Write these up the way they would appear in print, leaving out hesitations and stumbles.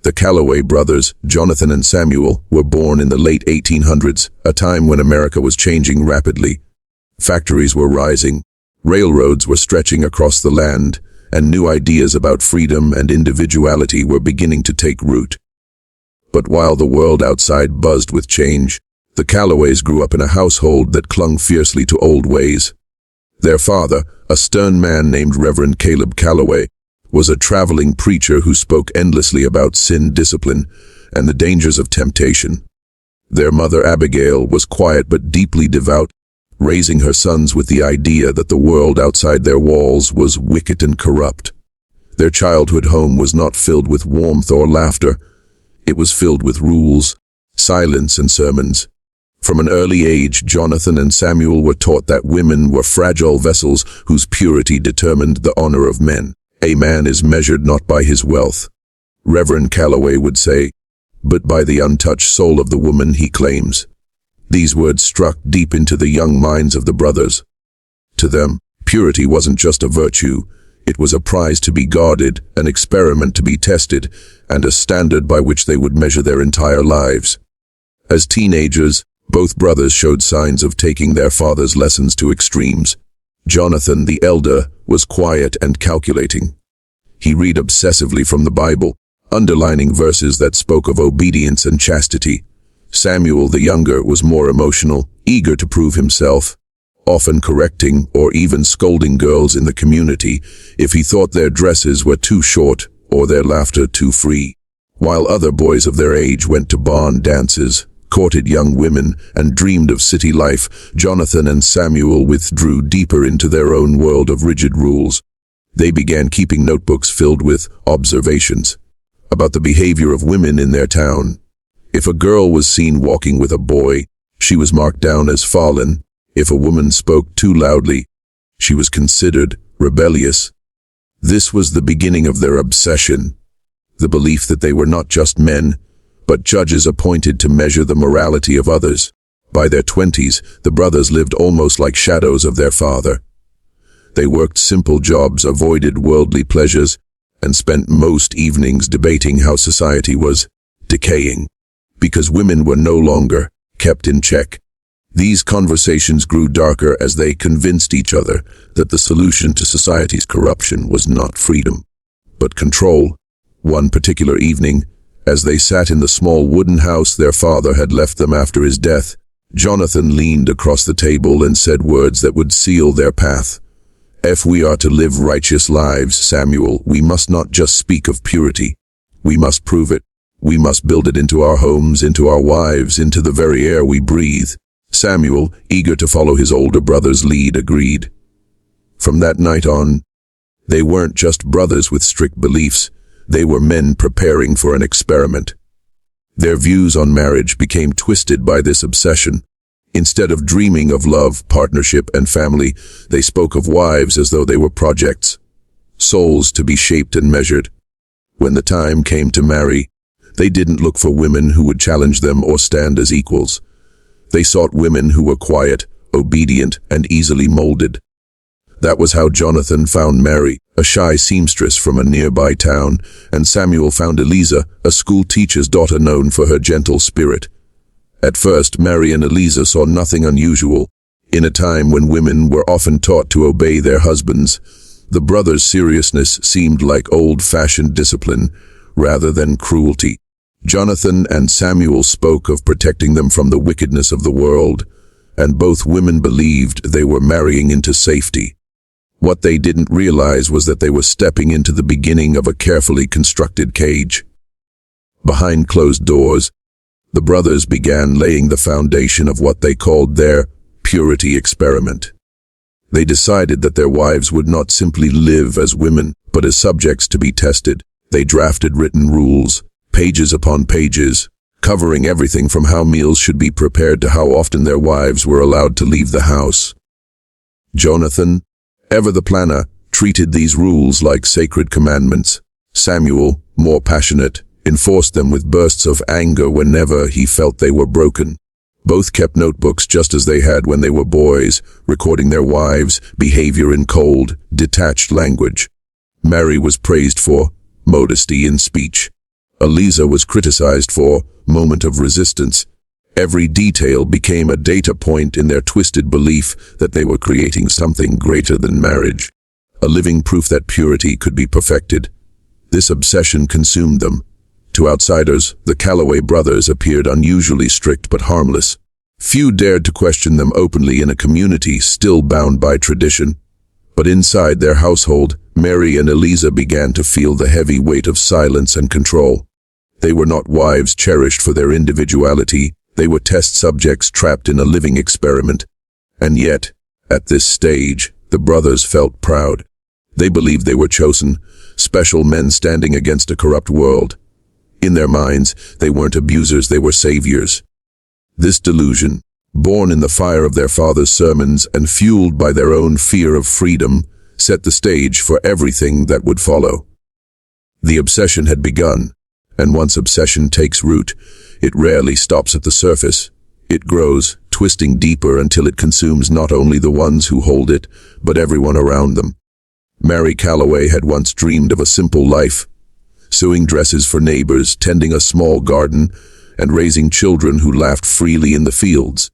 The Calloway brothers, Jonathan and Samuel, were born in the late 1800s, a time when America was changing rapidly. Factories were rising, railroads were stretching across the land, and new ideas about freedom and individuality were beginning to take root. But while the world outside buzzed with change, the Calloways grew up in a household that clung fiercely to old ways. Their father, a stern man named Reverend Caleb Calloway, was a traveling preacher who spoke endlessly about sin, discipline, and the dangers of temptation. Their mother, Abigail, was quiet but deeply devout, raising her sons with the idea that the world outside their walls was wicked and corrupt. Their childhood home was not filled with warmth or laughter. It was filled with rules, silence, and sermons. From an early age, Jonathan and Samuel were taught that women were fragile vessels whose purity determined the honor of men. A man is measured not by his wealth, Reverend Calloway would say, but by the untouched soul of the woman he claims. These words struck deep into the young minds of the brothers. To them, purity wasn't just a virtue, it was a prize to be guarded, an experiment to be tested, and a standard by which they would measure their entire lives. As teenagers, both brothers showed signs of taking their father's lessons to extremes. Jonathan, the elder, was quiet and calculating. He read obsessively from the Bible, underlining verses that spoke of obedience and chastity. Samuel, the younger, was more emotional, eager to prove himself, often correcting or even scolding girls in the community if he thought their dresses were too short or their laughter too free. While other boys of their age went to barn dances, courted young women, and dreamed of city life, Jonathan and Samuel withdrew deeper into their own world of rigid rules. They began keeping notebooks filled with observations about the behavior of women in their town. If a girl was seen walking with a boy, she was marked down as fallen. If a woman spoke too loudly, she was considered rebellious. This was the beginning of their obsession, the belief that they were not just men, but judges appointed to measure the morality of others. By their 20s, the brothers lived almost like shadows of their father. They worked simple jobs, avoided worldly pleasures, and spent most evenings debating how society was decaying, because women were no longer kept in check. These conversations grew darker as they convinced each other that the solution to society's corruption was not freedom, but control. One particular evening, as they sat in the small wooden house their father had left them after his death, Jonathan leaned across the table and said words that would seal their path. If we are to live righteous lives, Samuel, we must not just speak of purity. We must prove it. We must build it into our homes, into our wives, into the very air we breathe. Samuel, eager to follow his older brother's lead, agreed. From that night on, they weren't just brothers with strict beliefs. They were men preparing for an experiment. Their views on marriage became twisted by this obsession. Instead of dreaming of love, partnership, and family, they spoke of wives as though they were projects, souls to be shaped and measured. When the time came to marry, they didn't look for women who would challenge them or stand as equals. They sought women who were quiet, obedient, and easily molded. That was how Jonathan found Mary, a shy seamstress from a nearby town, and Samuel found Eliza, a school teacher's daughter known for her gentle spirit. At first, Mary and Eliza saw nothing unusual. In a time when women were often taught to obey their husbands, the brothers' seriousness seemed like old-fashioned discipline rather than cruelty. Jonathan and Samuel spoke of protecting them from the wickedness of the world, and both women believed they were marrying into safety. What they didn't realize was that they were stepping into the beginning of a carefully constructed cage. Behind closed doors, the brothers began laying the foundation of what they called their purity experiment. They decided that their wives would not simply live as women, but as subjects to be tested. They drafted written rules, pages upon pages, covering everything from how meals should be prepared to how often their wives were allowed to leave the house. Jonathan, ever the planner, treated these rules like sacred commandments. Samuel, more passionate, enforced them with bursts of anger whenever he felt they were broken. Both kept notebooks just as they had when they were boys, recording their wives' behavior in cold, detached language. Mary was praised for modesty in speech, Eliza was criticized for moment of resistance. Every detail became a data point in their twisted belief that they were creating something greater than marriage, a living proof that purity could be perfected. This obsession consumed them. To outsiders, the Calloway brothers appeared unusually strict but harmless. Few dared to question them openly in a community still bound by tradition. But inside their household, Mary and Eliza began to feel the heavy weight of silence and control. They were not wives cherished for their individuality. They were test subjects trapped in a living experiment. And yet, at this stage, the brothers felt proud. They believed they were chosen, special men standing against a corrupt world. In their minds, they weren't abusers, they were saviors. This delusion, born in the fire of their father's sermons and fueled by their own fear of freedom, set the stage for everything that would follow. The obsession had begun, and once obsession takes root, it rarely stops at the surface. It grows, twisting deeper until it consumes not only the ones who hold it, but everyone around them. Mary Calloway had once dreamed of a simple life, sewing dresses for neighbors, tending a small garden, and raising children who laughed freely in the fields.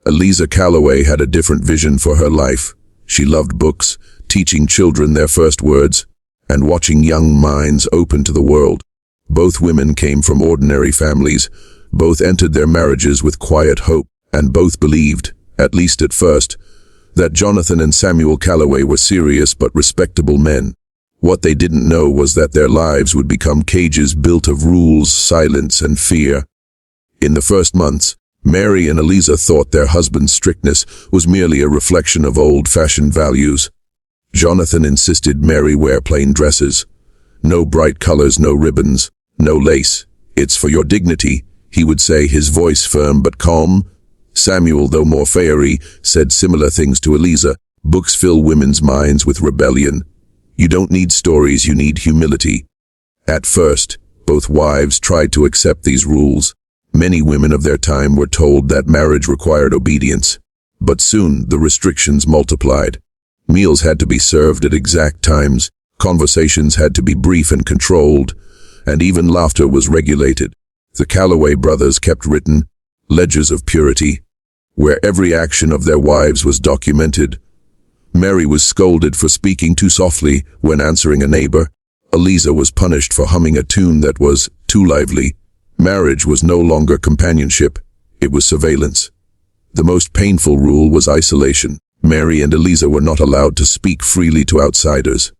Eliza Calloway had a different vision for her life. She loved books, teaching children their first words, and watching young minds open to the world. Both women came from ordinary families, both entered their marriages with quiet hope, and both believed, at least at first, that Jonathan and Samuel Calloway were serious but respectable men. What they didn't know was that their lives would become cages built of rules, silence, and fear. In the first months, Mary and Eliza thought their husband's strictness was merely a reflection of old-fashioned values. Jonathan insisted Mary wear plain dresses. No bright colors, no ribbons, no lace. "It's for your dignity," he would say, his voice firm but calm. Samuel, though more fiery, said similar things to Eliza. Books fill women's minds with rebellion. You don't need stories, you need humility. At first, both wives tried to accept these rules. Many women of their time were told that marriage required obedience. But soon, the restrictions multiplied. Meals had to be served at exact times, conversations had to be brief and controlled, and even laughter was regulated. The Calloway brothers kept written ledgers of purity, where every action of their wives was documented. Mary was scolded for speaking too softly when answering a neighbor. Eliza was punished for humming a tune that was too lively. Marriage was no longer companionship, it was surveillance. The most painful rule was isolation. Mary and Eliza were not allowed to speak freely to outsiders.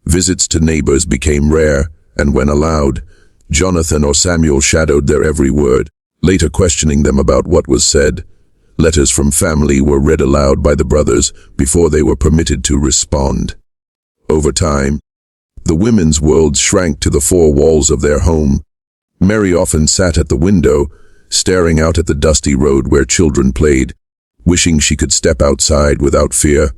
Visits to neighbors became rare, and when allowed, Jonathan or Samuel shadowed their every word, later questioning them about what was said. Letters from family were read aloud by the brothers before they were permitted to respond. Over time, the women's world shrank to the four walls of their home. Mary often sat at the window, staring out at the dusty road where children played, wishing she could step outside without fear.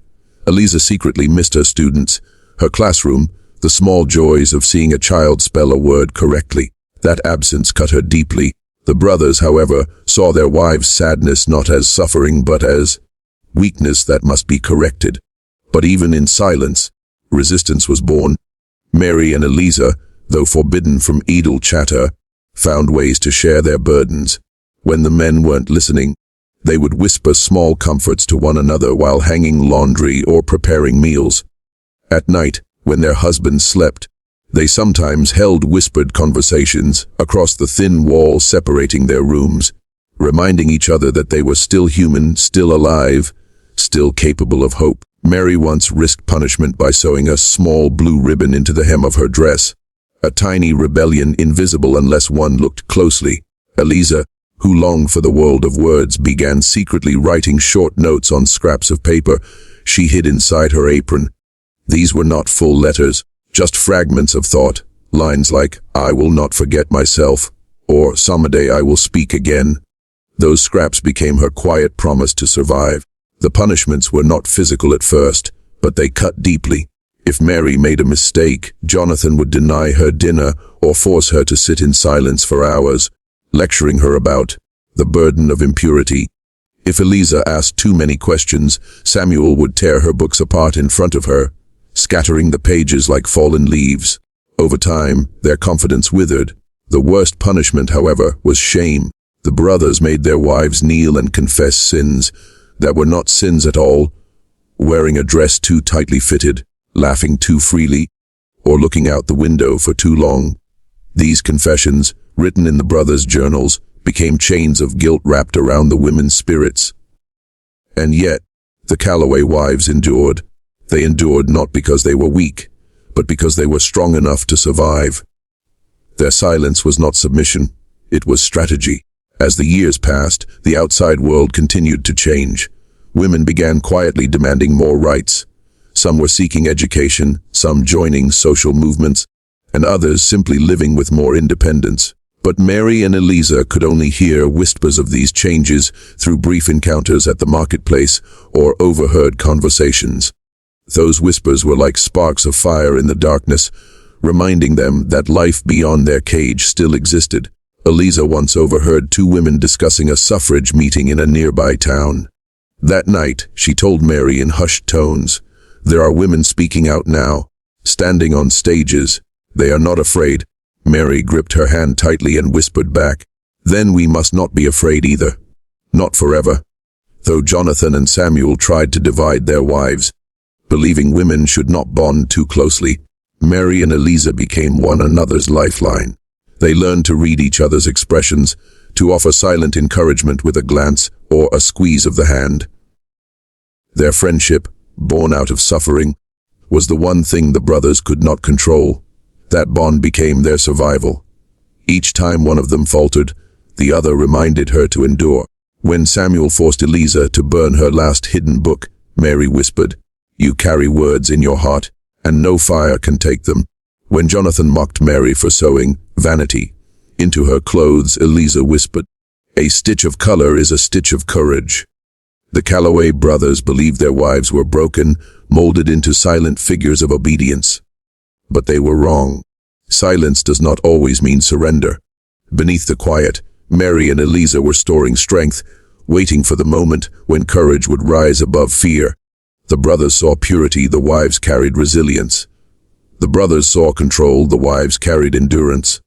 Eliza secretly missed her students, her classroom, the small joys of seeing a child spell a word correctly. That absence cut her deeply. The brothers, however, saw their wives' sadness not as suffering but as weakness that must be corrected. But even in silence, resistance was born. Mary and Eliza, though forbidden from idle chatter, found ways to share their burdens. When the men weren't listening, they would whisper small comforts to one another while hanging laundry or preparing meals. At night, when their husbands slept, they sometimes held whispered conversations across the thin wall separating their rooms, reminding each other that they were still human, still alive, still capable of hope. Mary once risked punishment by sewing a small blue ribbon into the hem of her dress, a tiny rebellion invisible unless one looked closely. Eliza, who longed for the world of words, began secretly writing short notes on scraps of paper she hid inside her apron. These were not full letters, just fragments of thought, lines like, "I will not forget myself," or "Someday I will speak again." Those scraps became her quiet promise to survive. The punishments were not physical at first, but they cut deeply. If Mary made a mistake, Jonathan would deny her dinner or force her to sit in silence for hours, lecturing her about the burden of impurity. If Eliza asked too many questions, Samuel would tear her books apart in front of her, scattering the pages like fallen leaves. Over time, their confidence withered. The worst punishment, however, was shame. The brothers made their wives kneel and confess sins that were not sins at all, wearing a dress too tightly fitted, laughing too freely, or looking out the window for too long. These confessions, written in the brothers' journals, became chains of guilt wrapped around the women's spirits. And yet, the Calloway wives endured. They endured not because they were weak, but because they were strong enough to survive. Their silence was not submission, it was strategy. As the years passed, the outside world continued to change. Women began quietly demanding more rights. Some were seeking education, some joining social movements, and others simply living with more independence. But Mary and Eliza could only hear whispers of these changes through brief encounters at the marketplace or overheard conversations. Those whispers were like sparks of fire in the darkness, reminding them that life beyond their cage still existed. Eliza once overheard two women discussing a suffrage meeting in a nearby town. That night, she told Mary in hushed tones, "There are women speaking out now, standing on stages. They are not afraid." Mary gripped her hand tightly and whispered back, "Then we must not be afraid either. Not forever." Though Jonathan and Samuel tried to divide their wives, believing women should not bond too closely, Mary and Eliza became one another's lifeline. They learned to read each other's expressions, to offer silent encouragement with a glance or a squeeze of the hand. Their friendship, born out of suffering, was the one thing the brothers could not control. That bond became their survival. Each time one of them faltered, the other reminded her to endure. When Samuel forced Eliza to burn her last hidden book, Mary whispered, "You carry words in your heart, and no fire can take them." When Jonathan mocked Mary for sewing vanity into her clothes, Eliza whispered, "A stitch of color is a stitch of courage." The Calloway brothers believed their wives were broken, molded into silent figures of obedience. But they were wrong. Silence does not always mean surrender. Beneath the quiet, Mary and Eliza were storing strength, waiting for the moment when courage would rise above fear. The brothers saw purity, the wives carried resilience. The brothers saw control, the wives carried endurance.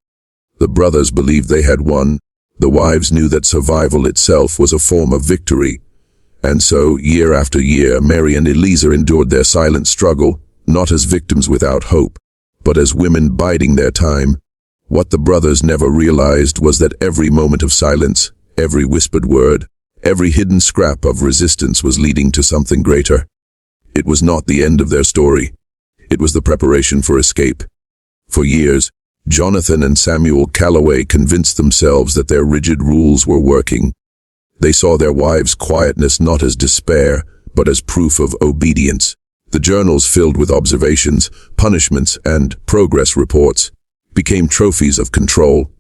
The brothers believed they had won. The wives knew that survival itself was a form of victory. And so, year after year, Mary and Eliza endured their silent struggle, not as victims without hope, but as women biding their time. What the brothers never realized was that every moment of silence, every whispered word, every hidden scrap of resistance was leading to something greater. It was not the end of their story. It was the preparation for escape. For years, Jonathan and Samuel Calloway convinced themselves that their rigid rules were working. They saw their wives' quietness not as despair, but as proof of obedience. The journals filled with observations, punishments, and progress reports became trophies of control.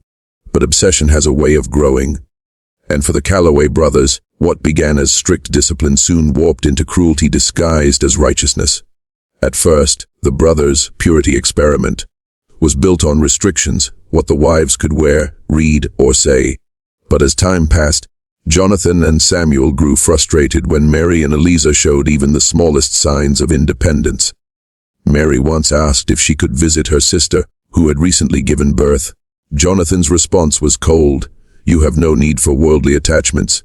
But obsession has a way of growing. And for the Calloway brothers, what began as strict discipline soon warped into cruelty disguised as righteousness. At first, the brothers' purity experiment was built on restrictions, what the wives could wear, read, or say. But as time passed, Jonathan and Samuel grew frustrated when Mary and Eliza showed even the smallest signs of independence. Mary once asked if she could visit her sister, who had recently given birth. Jonathan's response was cold. "You have no need for worldly attachments.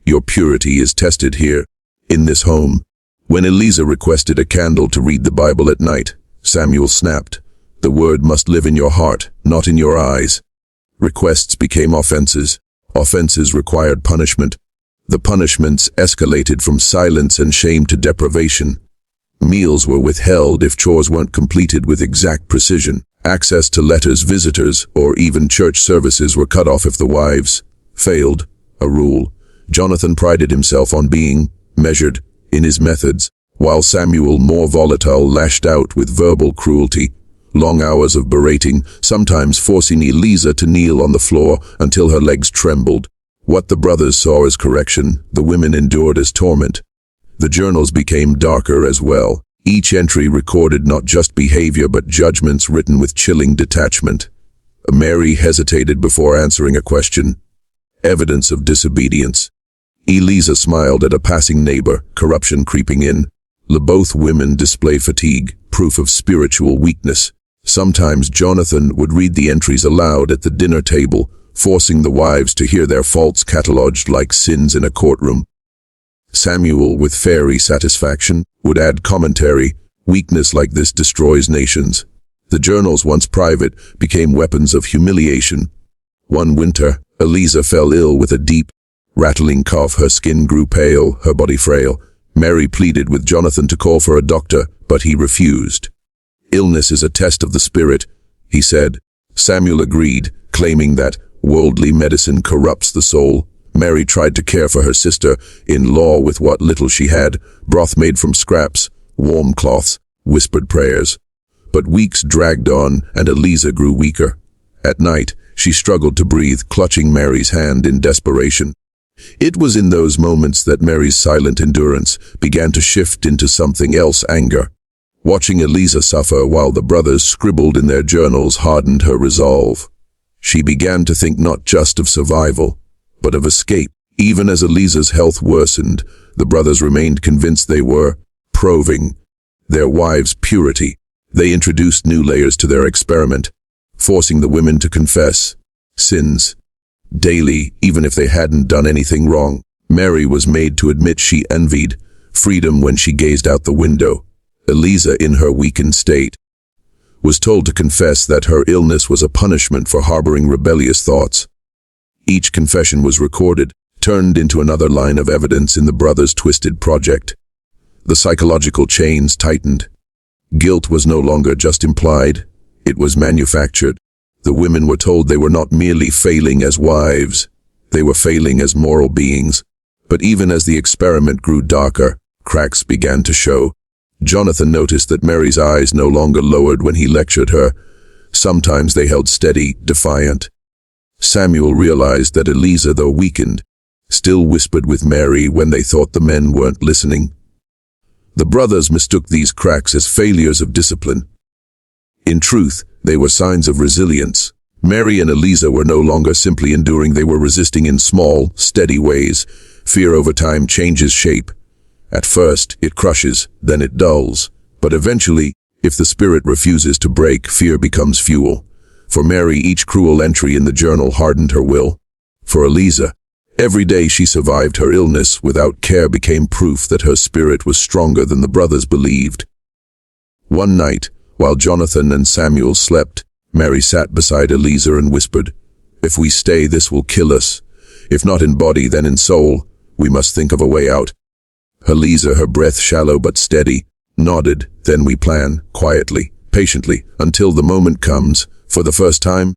Your purity is tested here, in this home." When Eliza requested a candle to read the Bible at night, Samuel snapped, "The word must live in your heart, not in your eyes." Requests became offenses. Offenses required punishment. The punishments escalated from silence and shame to deprivation. Meals were withheld if chores weren't completed with exact precision. Access to letters, visitors, or even church services were cut off if the wives failed, a rule. Jonathan prided himself on being measured in his methods, while Samuel, more volatile, lashed out with verbal cruelty. Long hours of berating, sometimes forcing Eliza to kneel on the floor until her legs trembled. What the brothers saw as correction, the women endured as torment. The journals became darker as well. Each entry recorded not just behavior but judgments written with chilling detachment. Mary hesitated before answering a question. Evidence of disobedience. Eliza smiled at a passing neighbor, corruption creeping in. Both women display fatigue, proof of spiritual weakness. Sometimes Jonathan would read the entries aloud at the dinner table, forcing the wives to hear their faults catalogued like sins in a courtroom. Samuel, with fairy satisfaction, would add commentary, "Weakness like this destroys nations." The journals, once private, became weapons of humiliation. One winter, Eliza fell ill with a deep, rattling cough. Her skin grew pale, her body frail. Mary pleaded with Jonathan to call for a doctor, but he refused. "Illness is a test of the spirit," he said. Samuel agreed, claiming that worldly medicine corrupts the soul. Mary tried to care for her sister-in-law with what little she had, broth made from scraps, warm cloths, whispered prayers. But weeks dragged on, and Eliza grew weaker. At night, she struggled to breathe, clutching Mary's hand in desperation. It was in those moments that Mary's silent endurance began to shift into something else: anger. Watching Eliza suffer while the brothers scribbled in their journals hardened her resolve. She began to think not just of survival, but of escape. Even as Eliza's health worsened, the brothers remained convinced they were proving their wives' purity. They introduced new layers to their experiment, forcing the women to confess sins daily, even if they hadn't done anything wrong. Mary was made to admit she envied freedom when she gazed out the window. Eliza, in her weakened state, was told to confess that her illness was a punishment for harboring rebellious thoughts. Each confession was recorded, turned into another line of evidence in the brothers' twisted project. The psychological chains tightened. Guilt was no longer just implied, it was manufactured. The women were told they were not merely failing as wives, they were failing as moral beings. But even as the experiment grew darker, cracks began to show. Jonathan noticed that Mary's eyes no longer lowered when he lectured her. Sometimes they held steady, defiant. Samuel realized that Eliza, though weakened, still whispered with Mary when they thought the men weren't listening. The brothers mistook these cracks as failures of discipline. In truth, they were signs of resilience. Mary and Eliza were no longer simply enduring, they were resisting in small, steady ways. Fear over time changes shape. At first, it crushes, then it dulls. But eventually, if the spirit refuses to break, fear becomes fuel. For Mary, each cruel entry in the journal hardened her will. For Eliza, every day she survived her illness without care became proof that her spirit was stronger than the brothers believed. One night, while Jonathan and Samuel slept, Mary sat beside Eliza and whispered, "If we stay, this will kill us. If not in body, then in soul. We must think of a way out." Eliza, her breath shallow but steady, nodded. "Then we plan, quietly, patiently, until the moment comes." For the first time,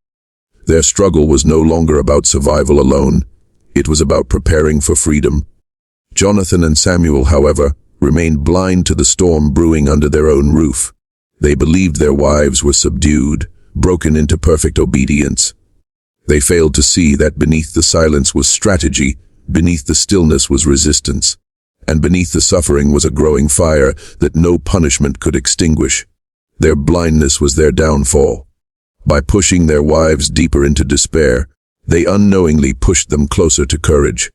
their struggle was no longer about survival alone. It was about preparing for freedom. Jonathan and Samuel, however, remained blind to the storm brewing under their own roof. They believed their wives were subdued, broken into perfect obedience. They failed to see that beneath the silence was strategy, beneath the stillness was resistance, and beneath the suffering was a growing fire that no punishment could extinguish. Their blindness was their downfall. By pushing their wives deeper into despair, they unknowingly pushed them closer to courage.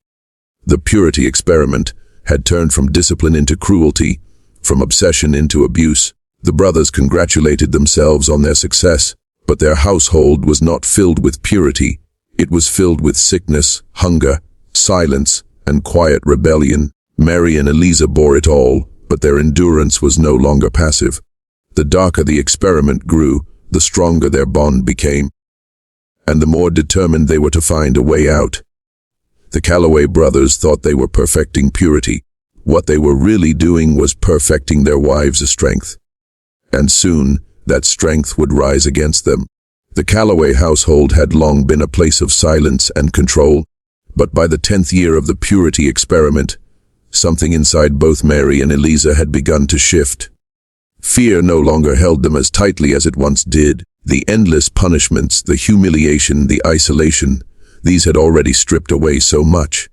The purity experiment had turned from discipline into cruelty, from obsession into abuse. The brothers congratulated themselves on their success, but their household was not filled with purity. It was filled with sickness, hunger, silence, and quiet rebellion. Mary and Eliza bore it all, but their endurance was no longer passive. The darker the experiment grew, the stronger their bond became, and the more determined they were to find a way out. The Calloway brothers thought they were perfecting purity. What they were really doing was perfecting their wives' strength. And soon, that strength would rise against them. The Calloway household had long been a place of silence and control, but by the 10th year of the purity experiment, something inside both Mary and Eliza had begun to shift. Fear no longer held them as tightly as it once did. The endless punishments, the humiliation, the isolation, these had already stripped away so much.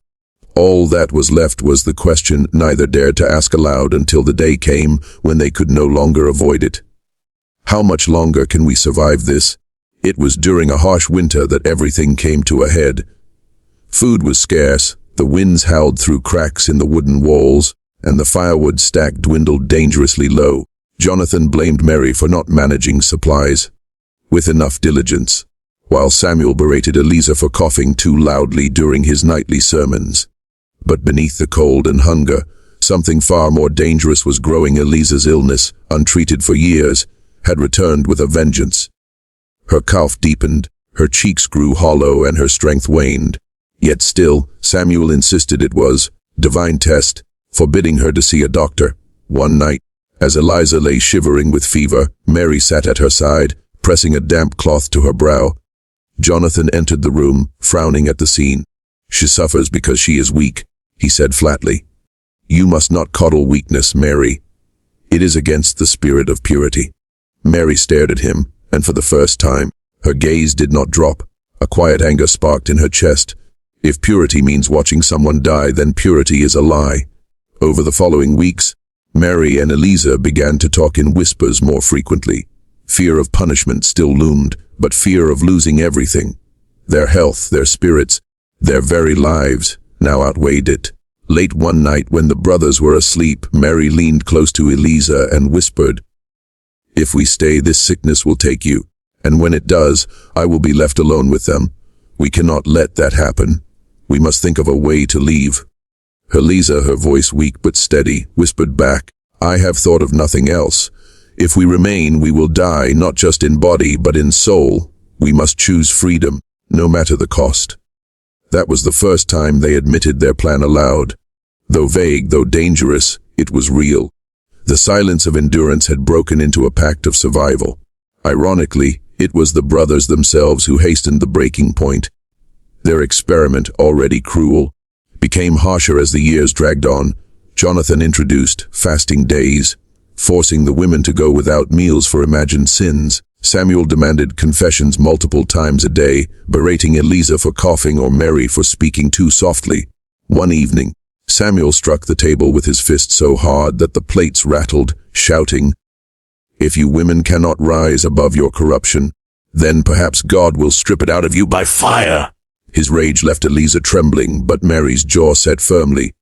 All that was left was the question neither dared to ask aloud until the day came when they could no longer avoid it. How much longer can we survive this? It was during a harsh winter that everything came to a head. Food was scarce, the winds howled through cracks in the wooden walls, and the firewood stack dwindled dangerously low. Jonathan blamed Mary for not managing supplies. with enough diligence, while Samuel berated Eliza for coughing too loudly during his nightly sermons. But beneath the cold and hunger, something far more dangerous was growing. Eliza's illness, untreated for years, had returned with a vengeance. Her cough deepened, her cheeks grew hollow, and her strength waned. Yet still, Samuel insisted it was divine test, forbidding her to see a doctor. One night, as Eliza lay shivering with fever, Mary sat at her side, pressing a damp cloth to her brow. Jonathan entered the room, frowning at the scene. "She suffers because she is weak," he said flatly. "You must not coddle weakness, Mary. It is against the spirit of purity." Mary stared at him, and for the first time, her gaze did not drop. A quiet anger sparked in her chest. If purity means watching someone die, then purity is a lie. Over the following weeks, Mary and Eliza began to talk in whispers more frequently. Fear of punishment still loomed, but fear of losing everything. Their health, their spirits, their very lives now outweighed it. Late one night, when the brothers were asleep, Mary leaned close to Eliza and whispered, "If we stay, this sickness will take you, and when it does, I will be left alone with them. We cannot let that happen. We must think of a way to leave." Eliza, her voice weak but steady, whispered back, "I have thought of nothing else. If we remain, we will die, not just in body, but in soul. We must choose freedom, no matter the cost." That was the first time they admitted their plan aloud. Though vague, though dangerous, it was real. The silence of endurance had broken into a pact of survival. Ironically, it was the brothers themselves who hastened the breaking point. Their experiment, already cruel, became harsher as the years dragged on. Jonathan introduced fasting days, forcing the women to go without meals for imagined sins. Samuel demanded confessions multiple times a day, berating Eliza for coughing or Mary for speaking too softly. One evening, Samuel struck the table with his fist so hard that the plates rattled, shouting, "If you women cannot rise above your corruption, then perhaps God will strip it out of you by fire." His rage left Eliza trembling, but Mary's jaw set firmly.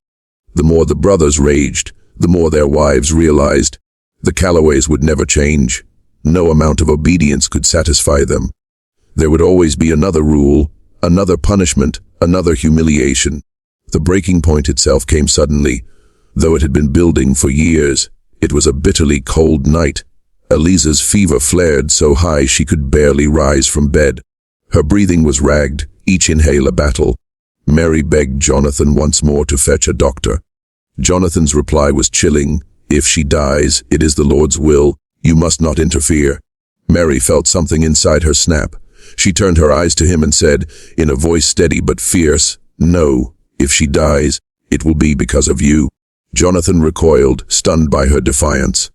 The more the brothers raged, the more their wives realized the Calloways would never change. No amount of obedience could satisfy them. There would always be another rule, another punishment, another humiliation. The breaking point itself came suddenly. Though it had been building for years, it was a bitterly cold night. Eliza's fever flared so high she could barely rise from bed. Her breathing was ragged, each inhale a battle. Mary begged Jonathan once more to fetch a doctor. Jonathan's reply was chilling. "If she dies, it is the Lord's will. You must not interfere." Mary felt something inside her snap. She turned her eyes to him and said, in a voice steady but fierce, "No, if she dies, it will be because of you." Jonathan recoiled, stunned by her defiance.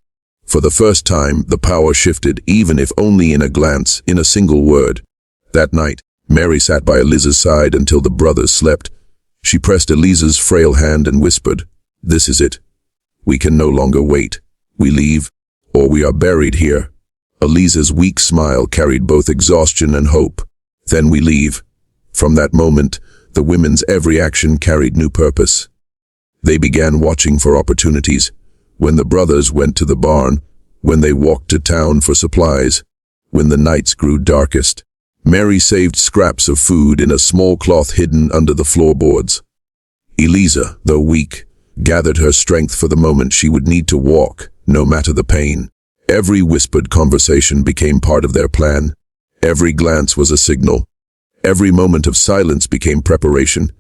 For the first time, the power shifted, even if only in a glance, in a single word. That night, Mary sat by Eliza's side until the brothers slept. She pressed Eliza's frail hand and whispered, "This is it. We can no longer wait. We leave, or we are buried here." Eliza's weak smile carried both exhaustion and hope. "Then we leave." From that moment, the women's every action carried new purpose. They began watching for opportunities. When the brothers went to the barn, when they walked to town for supplies, when the nights grew darkest, Mary saved scraps of food in a small cloth hidden under the floorboards. Eliza, though weak, gathered her strength for the moment she would need to walk, no matter the pain. Every whispered conversation became part of their plan. Every glance was a signal. Every moment of silence became preparation.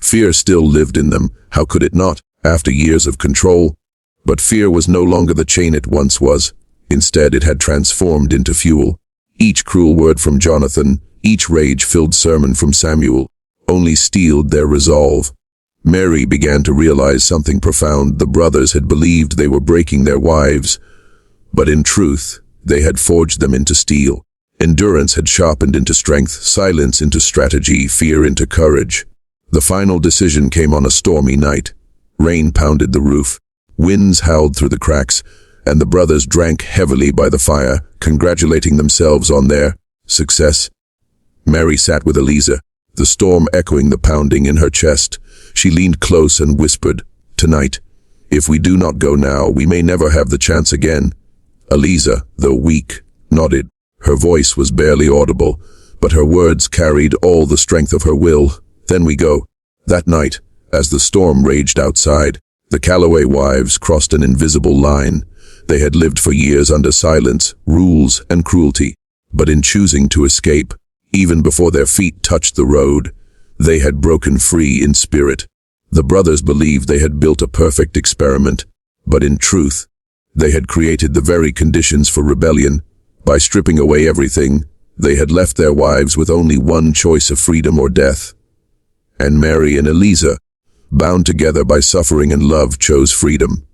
Fear still lived in them, how could it not, after years of control? But fear was no longer the chain it once was. Instead, it had transformed into fuel. Each cruel word from Jonathan, each rage-filled sermon from Samuel, only steeled their resolve. Mary began to realize something profound. The brothers had believed they were breaking their wives, but in truth, they had forged them into steel. Endurance had sharpened into strength, silence into strategy, fear into courage. The final decision came on a stormy night. Rain pounded the roof, winds howled through the cracks, and the brothers drank heavily by the fire, congratulating themselves on their success. Mary sat with Eliza, the storm echoing the pounding in her chest. She leaned close and whispered, "Tonight, if we do not go now, we may never have the chance again." Eliza, though weak, nodded. Her voice was barely audible, but her words carried all the strength of her will. Then we go. That night, as the storm raged outside, the Calloway wives crossed an invisible line. They had lived for years under silence, rules, and cruelty. But in choosing to escape, even before their feet touched the road, they had broken free in spirit. The brothers believed they had built a perfect experiment, but in truth, they had created the very conditions for rebellion. By stripping away everything, they had left their wives with only one choice of freedom or death. And Mary and Eliza, bound together by suffering and love, chose freedom.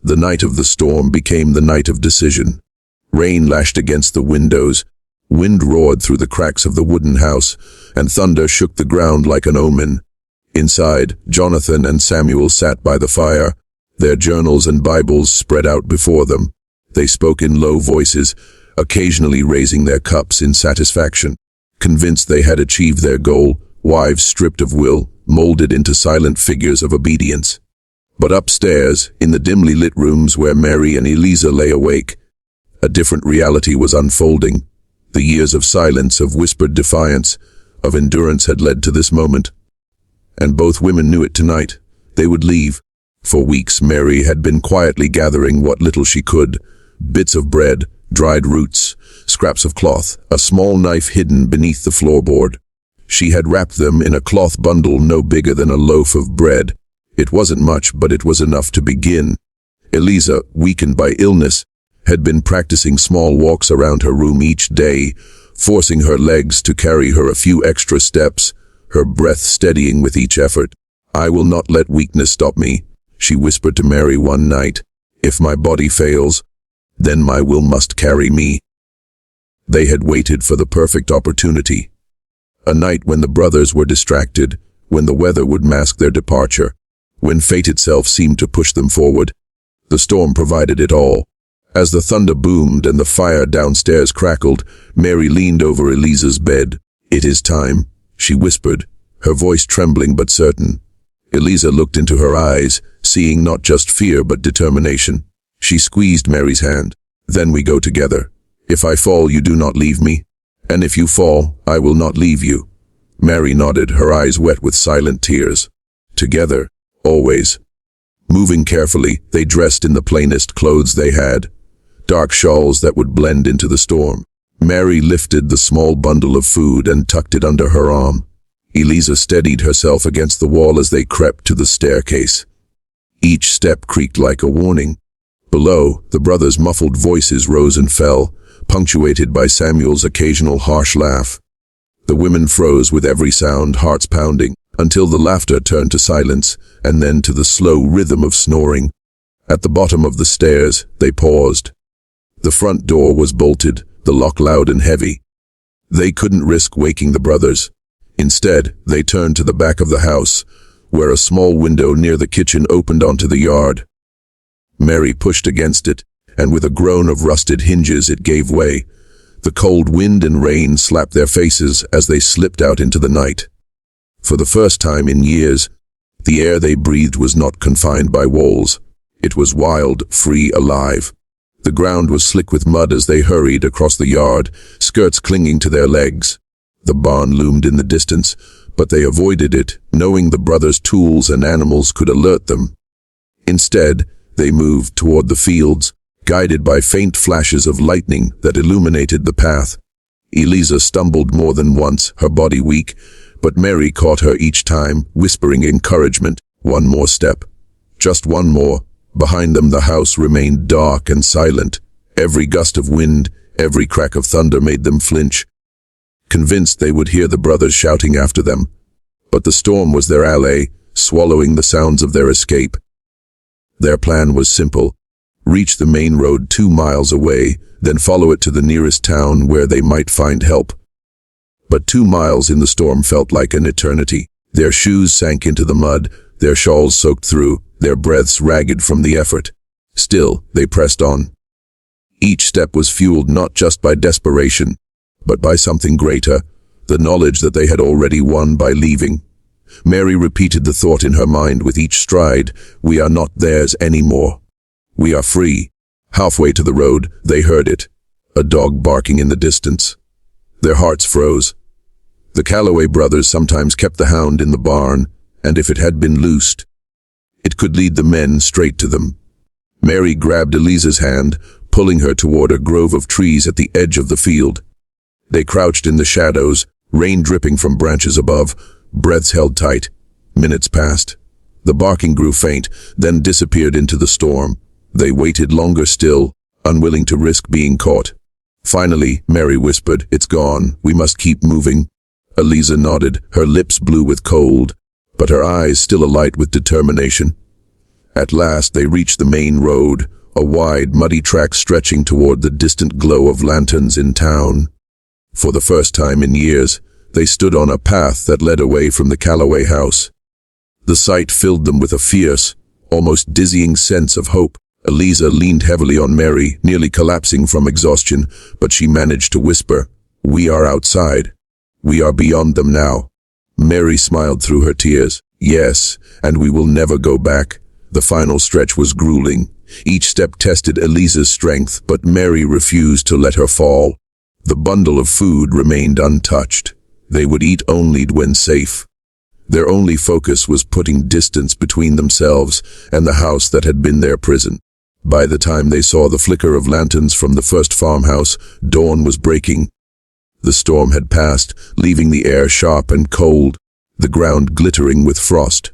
The night of the storm became the night of decision. Rain lashed against the windows, wind roared through the cracks of the wooden house, and thunder shook the ground like an omen. Inside, Jonathan and Samuel sat by the fire, their journals and Bibles spread out before them. They spoke in low voices, occasionally raising their cups in satisfaction. Convinced they had achieved their goal, wives stripped of will, molded into silent figures of obedience. But upstairs, in the dimly lit rooms where Mary and Eliza lay awake, a different reality was unfolding. The years of silence, of whispered defiance, of endurance had led to this moment. And both women knew it tonight. They would leave. For weeks, Mary had been quietly gathering what little she could: bits of bread, dried roots, scraps of cloth, a small knife hidden beneath the floorboard. She had wrapped them in a cloth bundle no bigger than a loaf of bread. It wasn't much, but it was enough to begin. Eliza, weakened by illness, had been practicing small walks around her room each day, forcing her legs to carry her a few extra steps, her breath steadying with each effort. "I will not let weakness stop me," she whispered to Mary one night. "If my body fails, then my will must carry me." They had waited for the perfect opportunity. A night when the brothers were distracted, when the weather would mask their departure, when fate itself seemed to push them forward. The storm provided it all. As the thunder boomed and the fire downstairs crackled, Mary leaned over Eliza's bed. "It is time," she whispered, her voice trembling but certain. Eliza looked into her eyes, seeing not just fear but determination. She squeezed Mary's hand. "Then we go together. If I fall, you do not leave me. And if you fall, I will not leave you." Mary nodded, her eyes wet with silent tears. Together, always. Moving carefully, they dressed in the plainest clothes they had, dark shawls that would blend into the storm. Mary lifted the small bundle of food and tucked it under her arm. Eliza steadied herself against the wall as they crept to the staircase. Each step creaked like a warning. Below, the brothers' muffled voices rose and fell, punctuated by Samuel's occasional harsh laugh. The women froze with every sound, hearts pounding, until the laughter turned to silence, and then to the slow rhythm of snoring. At the bottom of the stairs, they paused. The front door was bolted, the lock loud and heavy. They couldn't risk waking the brothers. Instead, they turned to the back of the house, where a small window near the kitchen opened onto the yard. Mary pushed against it, and with a groan of rusted hinges it gave way. The cold wind and rain slapped their faces as they slipped out into the night. For the first time in years, the air they breathed was not confined by walls. It was wild, free, alive. The ground was slick with mud as they hurried across the yard, skirts clinging to their legs. The barn loomed in the distance, but they avoided it, knowing the brothers' tools and animals could alert them. Instead, they moved toward the fields, guided by faint flashes of lightning that illuminated the path. Eliza stumbled more than once, her body weak, but Mary caught her each time, whispering encouragement. One more step. Just one more. Behind them the house remained dark and silent. Every gust of wind, every crack of thunder made them flinch, convinced they would hear the brothers shouting after them. But the storm was their ally, swallowing the sounds of their escape. Their plan was simple: reach the main road 2 miles away, then follow it to the nearest town where they might find help. But 2 miles in the storm felt like an eternity. Their shoes sank into the mud, their shawls soaked through, their breaths ragged from the effort. Still, they pressed on. Each step was fueled not just by desperation, but by something greater, the knowledge that they had already won by leaving. Mary repeated the thought in her mind with each stride: we are not theirs anymore. We are free. Halfway to the road, they heard it. a dog barking in the distance. Their hearts froze. The Calloway brothers sometimes kept the hound in the barn, and if it had been loosed, it could lead the men straight to them. Mary grabbed Eliza's hand, pulling her toward a grove of trees at the edge of the field. They crouched in the shadows, rain dripping from branches above, breaths held tight. Minutes passed. The barking grew faint, then disappeared into the storm. They waited longer still, unwilling to risk being caught. Finally, Mary whispered, "It's gone. We must keep moving." Eliza nodded, her lips blue with cold, but her eyes still alight with determination. At last they reached the main road, a wide, muddy track stretching toward the distant glow of lanterns in town. For the first time in years, they stood on a path that led away from the Calloway house. The sight filled them with a fierce, almost dizzying sense of hope. Eliza leaned heavily on Mary, nearly collapsing from exhaustion, but she managed to whisper, "We are outside. We are beyond them now." Mary smiled through her tears. "Yes, and we will never go back." The final stretch was grueling. Each step tested Eliza's strength, but Mary refused to let her fall. The bundle of food remained untouched. They would eat only when safe. Their only focus was putting distance between themselves and the house that had been their prison. By the time they saw the flicker of lanterns from the first farmhouse, dawn was breaking. The storm had passed, leaving the air sharp and cold, the ground glittering with frost.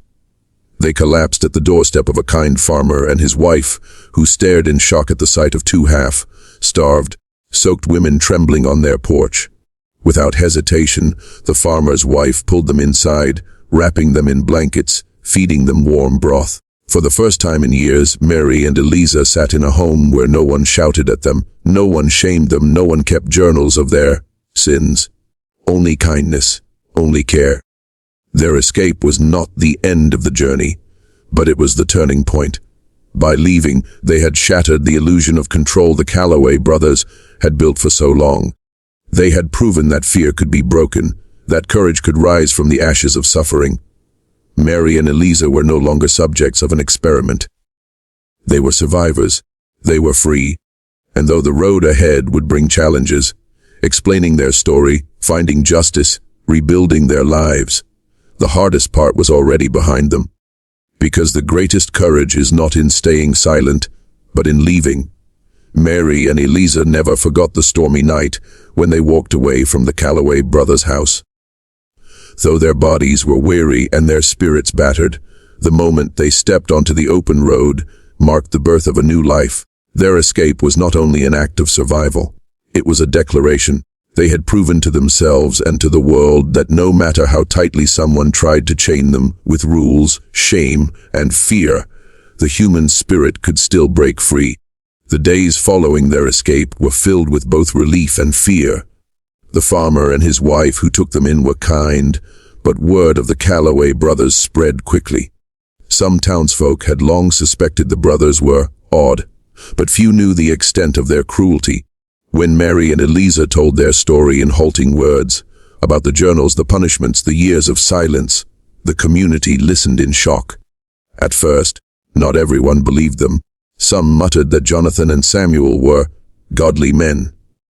They collapsed at the doorstep of a kind farmer and his wife, who stared in shock at the sight of two half-starved, soaked women trembling on their porch. Without hesitation, the farmer's wife pulled them inside, wrapping them in blankets, feeding them warm broth. For the first time in years, Mary and Eliza sat in a home where no one shouted at them, no one shamed them, no one kept journals of their sins. Only kindness, only care. Their escape was not the end of the journey, but it was the turning point. By leaving, they had shattered the illusion of control the Calloway brothers had built for so long. They had proven that fear could be broken, that courage could rise from the ashes of suffering. Mary and Eliza were no longer subjects of an experiment. They were survivors. They were free. And though the road ahead would bring challenges, explaining their story, finding justice, rebuilding their lives, the hardest part was already behind them. Because the greatest courage is not in staying silent, but in leaving. Mary and Eliza never forgot the stormy night when they walked away from the Calloway brothers' house. Though their bodies were weary and their spirits battered, the moment they stepped onto the open road marked the birth of a new life. Their escape was not only an act of survival, it was a declaration. They had proven to themselves and to the world that no matter how tightly someone tried to chain them with rules, shame, and fear, the human spirit could still break free. The days following their escape were filled with both relief and fear. The farmer and his wife who took them in were kind, but word of the Calloway brothers spread quickly. Some townsfolk had long suspected the brothers were odd, but few knew the extent of their cruelty. When Mary and Eliza told their story in halting words, about the journals, the punishments, the years of silence, the community listened in shock. At first, not everyone believed them. Some muttered that Jonathan and Samuel were godly men,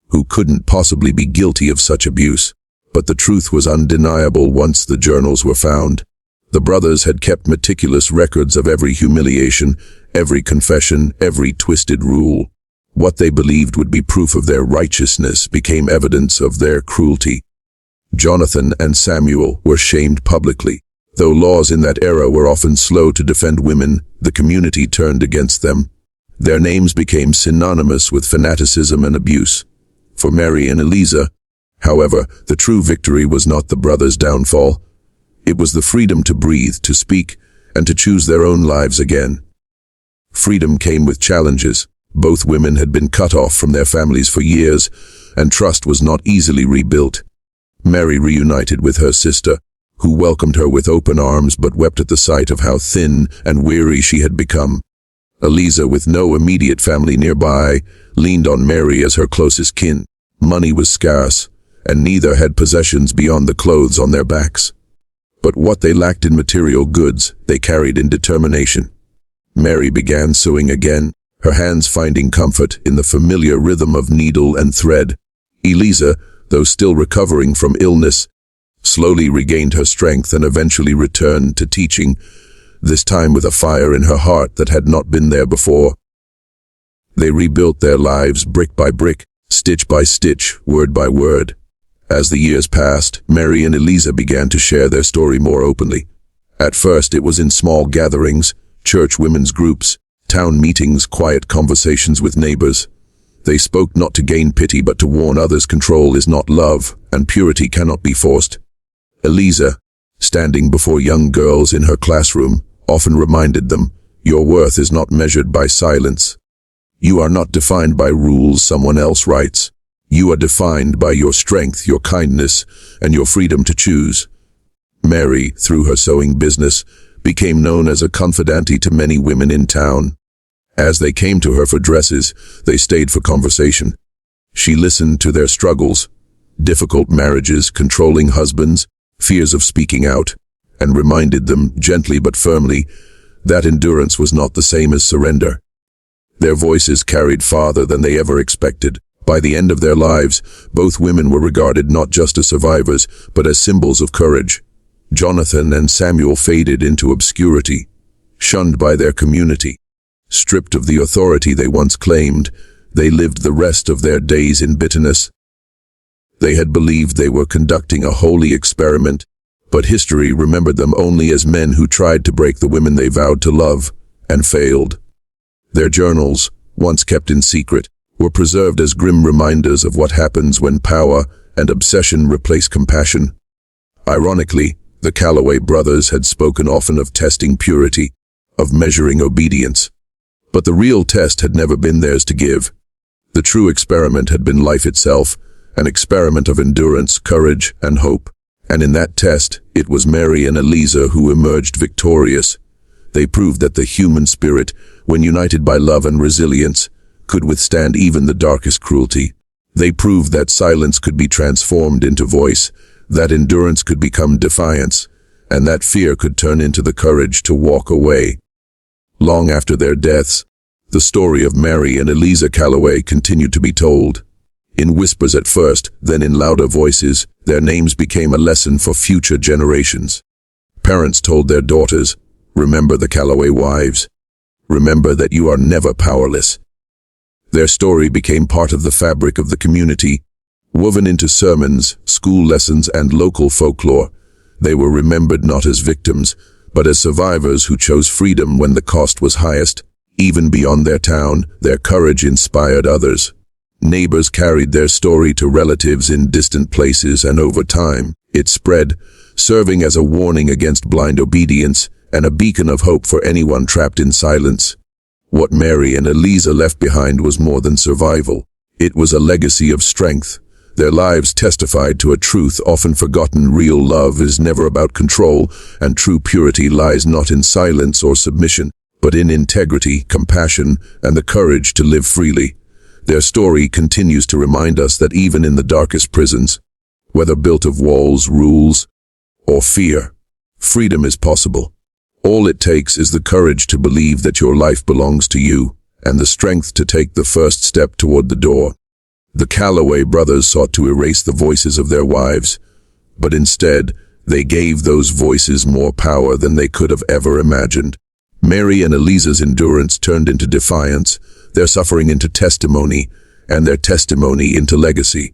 who couldn't possibly be guilty of such abuse. But the truth was undeniable once the journals were found. The brothers had kept meticulous records of every humiliation, every confession, every twisted rule. What they believed would be proof of their righteousness became evidence of their cruelty. Jonathan and Samuel were shamed publicly. Though laws in that era were often slow to defend women, the community turned against them. Their names became synonymous with fanaticism and abuse. For Mary and Eliza, however, the true victory was not the brothers' downfall. It was the freedom to breathe, to speak, and to choose their own lives again. Freedom came with challenges. Both women had been cut off from their families for years, and trust was not easily rebuilt. Mary reunited with her sister, who welcomed her with open arms but wept at the sight of how thin and weary she had become. Eliza, with no immediate family nearby, leaned on Mary as her closest kin. Money was scarce, and neither had possessions beyond the clothes on their backs. But what they lacked in material goods, they carried in determination. Mary began sewing again, her hands finding comfort in the familiar rhythm of needle and thread. Eliza, though still recovering from illness, slowly regained her strength and eventually returned to teaching, this time with a fire in her heart that had not been there before. They rebuilt their lives brick by brick, stitch by stitch, word by word. As the years passed, Mary and Eliza began to share their story more openly. At first it was in small gatherings, church women's groups, town meetings, quiet conversations with neighbors. They spoke not to gain pity but to warn others control is not love, and purity cannot be forced. Eliza, standing before young girls in her classroom, often reminded them, "Your worth is not measured by silence. You are not defined by rules someone else writes. You are defined by your strength, your kindness, and your freedom to choose." Mary, through her sewing business, became known as a confidante to many women in town. As they came to her for dresses, they stayed for conversation. She listened to their struggles, difficult marriages, controlling husbands, fears of speaking out, and reminded them, gently but firmly, that endurance was not the same as surrender. Their voices carried farther than they ever expected. By the end of their lives, both women were regarded not just as survivors, but as symbols of courage. Jonathan and Samuel faded into obscurity, shunned by their community. Stripped of the authority they once claimed, they lived the rest of their days in bitterness. They had believed they were conducting a holy experiment, but history remembered them only as men who tried to break the women they vowed to love, and failed. Their journals, once kept in secret, were preserved as grim reminders of what happens when power and obsession replace compassion. Ironically, the Calloway brothers had spoken often of testing purity, of measuring obedience. But the real test had never been theirs to give. The true experiment had been life itself, an experiment of endurance, courage, and hope. And in that test, it was Mary and Eliza who emerged victorious. They proved that the human spirit, when united by love and resilience, could withstand even the darkest cruelty. They proved that silence could be transformed into voice, that endurance could become defiance, and that fear could turn into the courage to walk away. Long after their deaths, the story of Mary and Eliza Calloway continued to be told. In whispers at first, then in louder voices, their names became a lesson for future generations. Parents told their daughters, "Remember the Calloway wives. Remember that you are never powerless." Their story became part of the fabric of the community, woven into sermons, school lessons, and local folklore. They were remembered not as victims, but as survivors who chose freedom when the cost was highest. Even beyond their town, their courage inspired others. Neighbors carried their story to relatives in distant places, and over time, it spread, serving as a warning against blind obedience and a beacon of hope for anyone trapped in silence. What Mary and Eliza left behind was more than survival. It was a legacy of strength. Their lives testified to a truth often forgotten: real love is never about control, and true purity lies not in silence or submission, but in integrity, compassion, and the courage to live freely. Their story continues to remind us that even in the darkest prisons, whether built of walls, rules, or fear, freedom is possible. All it takes is the courage to believe that your life belongs to you, and the strength to take the first step toward the door. The Calloway brothers sought to erase the voices of their wives, but instead, they gave those voices more power than they could have ever imagined. Mary and Eliza's endurance turned into defiance, their suffering into testimony, and their testimony into legacy.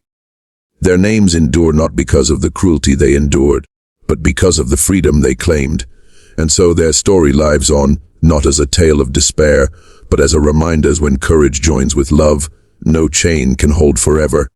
Their names endure not because of the cruelty they endured, but because of the freedom they claimed. And so their story lives on, not as a tale of despair, but as a reminder when courage joins with love, no chain can hold forever.